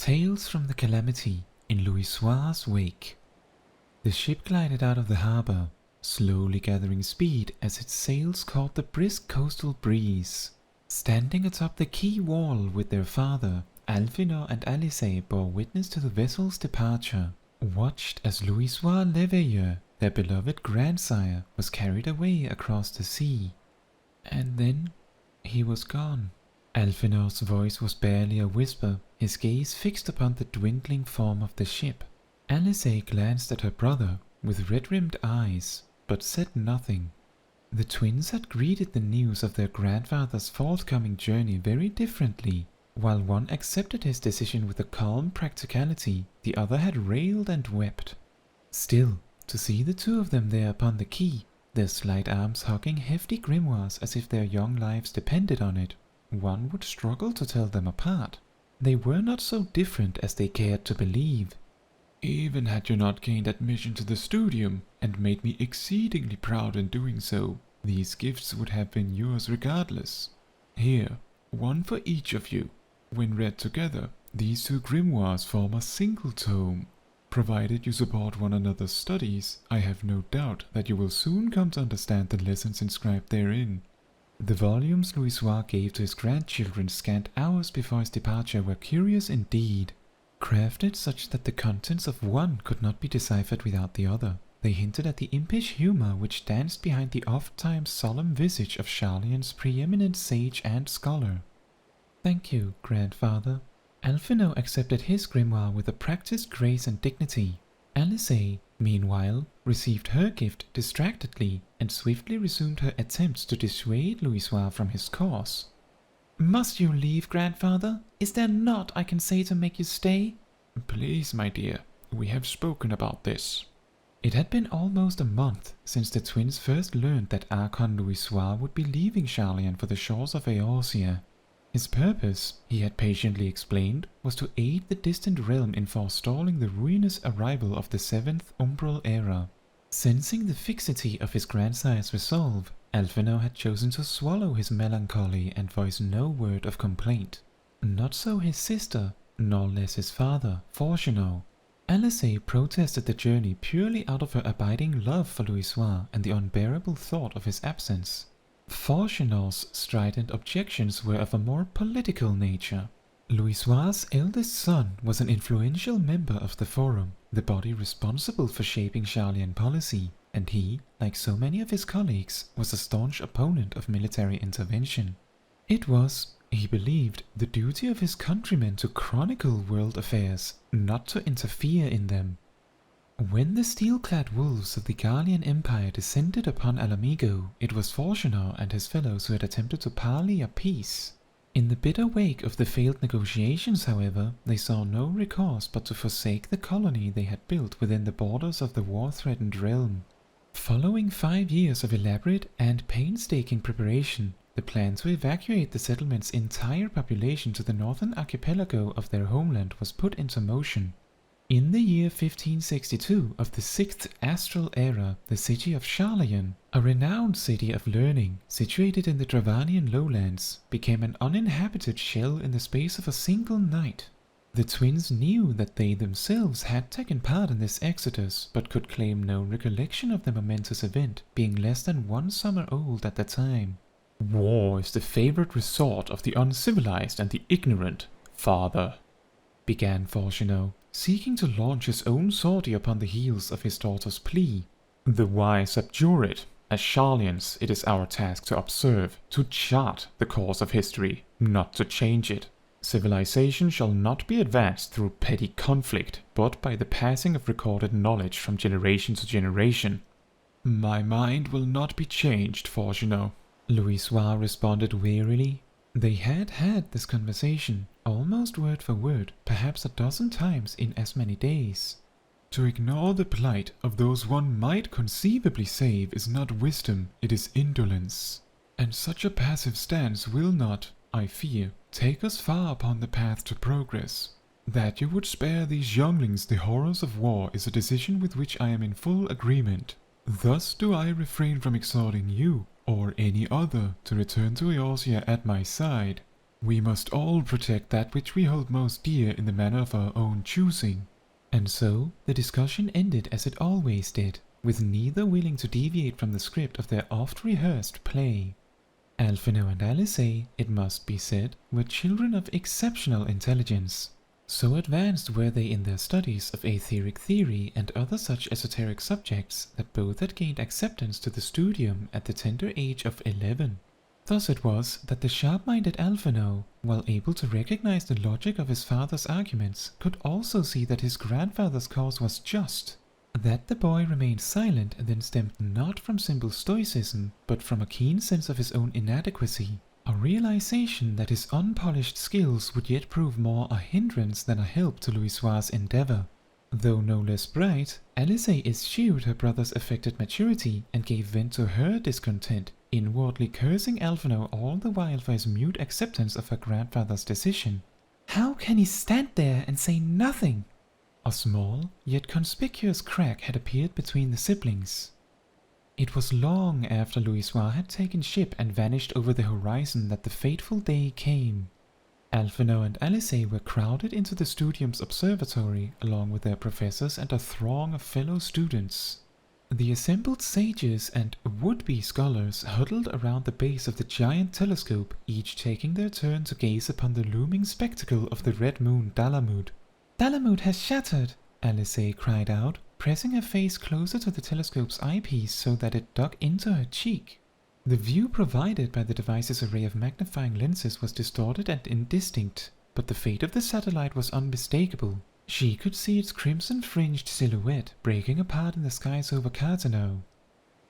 Tales from the Calamity in Louisoix's wake. The ship glided out of the harbour, slowly gathering speed as its sails caught the brisk coastal breeze. Standing atop the quay wall with their father, Alphinaud and Alice bore witness to the vessel's departure, watched as Louisoix Leveilleur, their beloved grandsire, was carried away across the sea. And then he was gone. Alphinaud's voice was barely a whisper, his gaze fixed upon the dwindling form of the ship. Alice glanced at her brother with red-rimmed eyes, but said nothing. The twins had greeted the news of their grandfather's forthcoming journey very differently. While one accepted his decision with a calm practicality, the other had railed and wept. Still, to see the two of them there upon the quay, their slight arms hugging hefty grimoires as if their young lives depended on it, one would struggle to tell them apart. They were not so different as they cared to believe. Even had you not gained admission to the studium, and made me exceedingly proud in doing so, these gifts would have been yours regardless. Here, one for each of you. When read together, these two grimoires form a single tome. Provided you support one another's studies, I have no doubt that you will soon come to understand the lessons inscribed therein. The volumes Louisoix gave to his grandchildren scant hours before his departure were curious indeed. Crafted such that the contents of one could not be deciphered without the other, they hinted at the impish humour which danced behind the oft-times solemn visage of Charlian's preeminent sage and scholar. "Thank you, grandfather." Alphinaud accepted his grimoire with a practised grace and dignity. Alice, meanwhile, received her gift distractedly and swiftly resumed her attempts to dissuade Louisoix from his course. "Must you leave, grandfather? Is there naught I can say to make you stay?" "Please, my dear, we have spoken about this." It had been almost a month since the twins first learned that Archon Louisoix would be leaving Charlian for the shores of Eorzea. His purpose, he had patiently explained, was to aid the distant realm in forestalling the ruinous arrival of the seventh umbral era. Sensing the fixity of his grandsire's resolve, Alphinaud had chosen to swallow his melancholy and voice no word of complaint. Not so his sister, nor less his father, Fortunaud. Alice protested the journey purely out of her abiding love for Louisoix and the unbearable thought of his absence. Fortunaud's strident objections were of a more political nature. Louisoix's eldest son was an influential member of the Forum, the body responsible for shaping Charlian policy, and he, like so many of his colleagues, was a staunch opponent of military intervention. It was, he believed, the duty of his countrymen to chronicle world affairs, not to interfere in them. When the steel-clad wolves of the Gallian Empire descended upon Alamigo, it was Fortunaud and his fellows who had attempted to parley a peace. In the bitter wake of the failed negotiations, however, they saw no recourse but to forsake the colony they had built within the borders of the war-threatened realm. Following 5 years of elaborate and painstaking preparation, the plan to evacuate the settlement's entire population to the northern archipelago of their homeland was put into motion. In the year 1562 of the 6th Astral Era, the city of Charlian, a renowned city of learning situated in the Dravanian lowlands, became an uninhabited shell in the space of a single night. The twins knew that they themselves had taken part in this exodus, but could claim no recollection of the momentous event, being less than 1 summer old at the time. "War is the favorite resort of the uncivilized and the ignorant, father," began Fortunaud, seeking to launch his own sortie upon the heels of his daughter's plea. "The wise abjure it. As Charlians, it is our task to observe, to chart the course of history, not to change it. Civilization shall not be advanced through petty conflict, but by the passing of recorded knowledge from generation to generation." "My mind will not be changed, Fortunaud," Louisoix responded wearily. They had had this conversation, almost word for word, perhaps a dozen times in as many days. "To ignore the plight of those one might conceivably save is not wisdom, it is indolence. And such a passive stance will not, I fear, take us far upon the path to progress. That you would spare these younglings the horrors of war is a decision with which I am in full agreement. Thus do I refrain from exhorting you, or any other, to return to Eorzea at my side. We must all protect that which we hold most dear in the manner of our own choosing. And so the discussion ended as it always did, with neither willing to deviate from the script of their oft-rehearsed play. Alphino and Alice, it must be said, were children of exceptional intelligence. So advanced were they in their studies of aetheric theory and other such esoteric subjects that both had gained acceptance to the studium at the tender age of 11. Thus it was that the sharp-minded Alphino, while able to recognize the logic of his father's arguments, could also see that his grandfather's cause was just. That the boy remained silent then stemmed not from simple stoicism, but from a keen sense of his own inadequacy, a realization that his unpolished skills would yet prove more a hindrance than a help to Louisoix's endeavor. Though no less bright, Alice eschewed her brother's affected maturity and gave vent to her discontent, inwardly cursing Alphino all the while for his mute acceptance of her grandfather's decision. How can he stand there and say nothing? A small, yet conspicuous crack had appeared between the siblings. It was long after Louisoix had taken ship and vanished over the horizon that the fateful day came. Alphino and Alice were crowded into the studium's observatory along with their professors and a throng of fellow students. The assembled sages and would-be scholars huddled around the base of the giant telescope, each taking their turn to gaze upon the looming spectacle of the red moon Dalamud. "Dalamud has shattered!" Alice cried out, pressing her face closer to the telescope's eyepiece so that it dug into her cheek. The view provided by the device's array of magnifying lenses was distorted and indistinct, but the fate of the satellite was unmistakable. She could see its crimson-fringed silhouette breaking apart in the skies over Carteneau.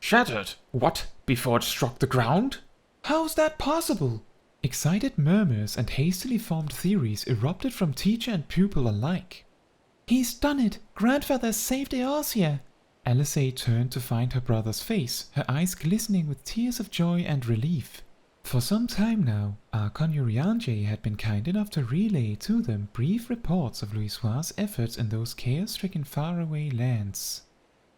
"Shattered? What? Before it struck the ground?" "How's that possible?" Excited murmurs and hastily formed theories erupted from teacher and pupil alike. "He's done it! Grandfather has saved Eorzea!" Alice turned to find her brother's face, her eyes glistening with tears of joy and relief. For some time now, Archon Urianger had been kind enough to relay to them brief reports of Louisoix's efforts in those chaos-stricken faraway lands.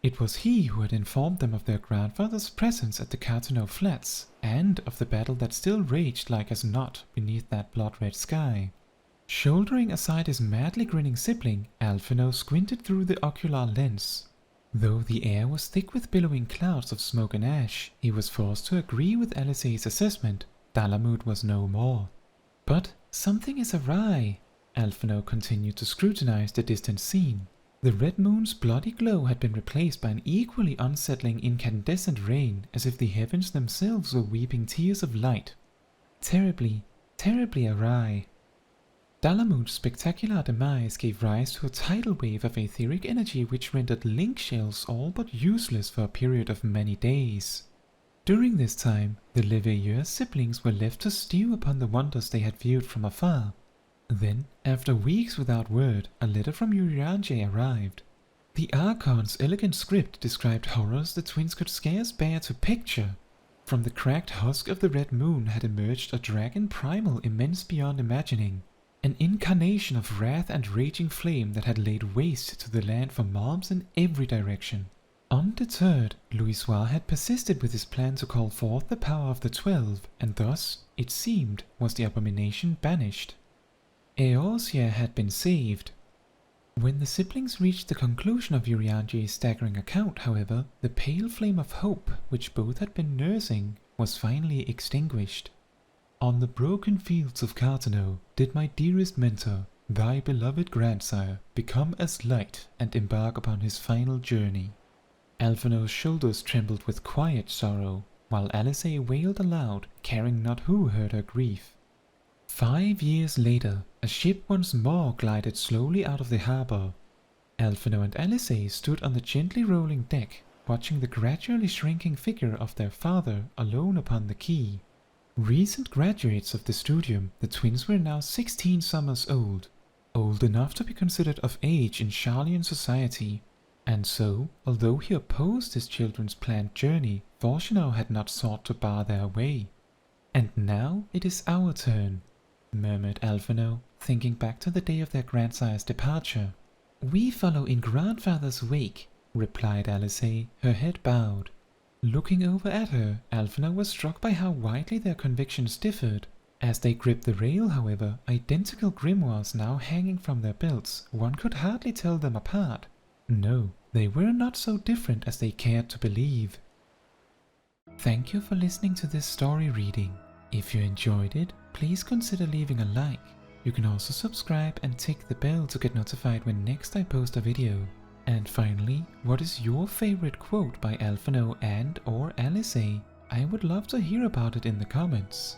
It was he who had informed them of their grandfather's presence at the Carteneau Flats, and of the battle that still raged like as not beneath that blood-red sky. Shouldering aside his madly grinning sibling, Alphino squinted through the ocular lens. Though the air was thick with billowing clouds of smoke and ash, he was forced to agree with Alice's assessment. Dalamud was no more. "But something is awry." Alphino continued to scrutinize the distant scene. The red moon's bloody glow had been replaced by an equally unsettling incandescent rain, as if the heavens themselves were weeping tears of light. Terribly, terribly awry. Dalamud's spectacular demise gave rise to a tidal wave of etheric energy which rendered link shells all but useless for a period of many days. During this time, the Leveilleur siblings were left to stew upon the wonders they had viewed from afar. Then, after weeks without word, a letter from Urianger arrived. The Archon's elegant script described horrors the twins could scarce bear to picture. From the cracked husk of the red moon had emerged a dragon primal immense beyond imagining. An incarnation of wrath and raging flame that had laid waste to the land for miles in every direction. Undeterred, Louisoix had persisted with his plan to call forth the power of the 12, and thus, it seemed, was the abomination banished. Eorzea had been saved. When the siblings reached the conclusion of Urianger's staggering account, however, the pale flame of hope, which both had been nursing, was finally extinguished. "On the broken fields of Carteneau did my dearest mentor, thy beloved grandsire, become as light and embark upon his final journey." Alphino's shoulders trembled with quiet sorrow, while Alice wailed aloud, caring not who heard her grief. 5 years later, a ship once more glided slowly out of the harbor. Alphino and Alice stood on the gently rolling deck, watching the gradually shrinking figure of their father alone upon the quay. Recent graduates of the studium, the twins were now 16 summers old enough to be considered of age in Charlian society. And so, although he opposed his children's planned journey, Fortunato had not sought to bar their way. "And now it is our turn," murmured Alphino, thinking back to the day of their grandsire's departure. "We follow in grandfather's wake," replied Alice, her head bowed. Looking over at her, Alphino was struck by how widely their convictions differed. As they gripped the rail, however, identical grimoires now hanging from their belts, one could hardly tell them apart. No, they were not so different as they cared to believe. Thank you for listening to this story reading. If you enjoyed it, please consider leaving a like. You can also subscribe and tick the bell to get notified when next I post a video. And finally, what is your favorite quote by Alphino and or Alice? I would love to hear about it in the comments.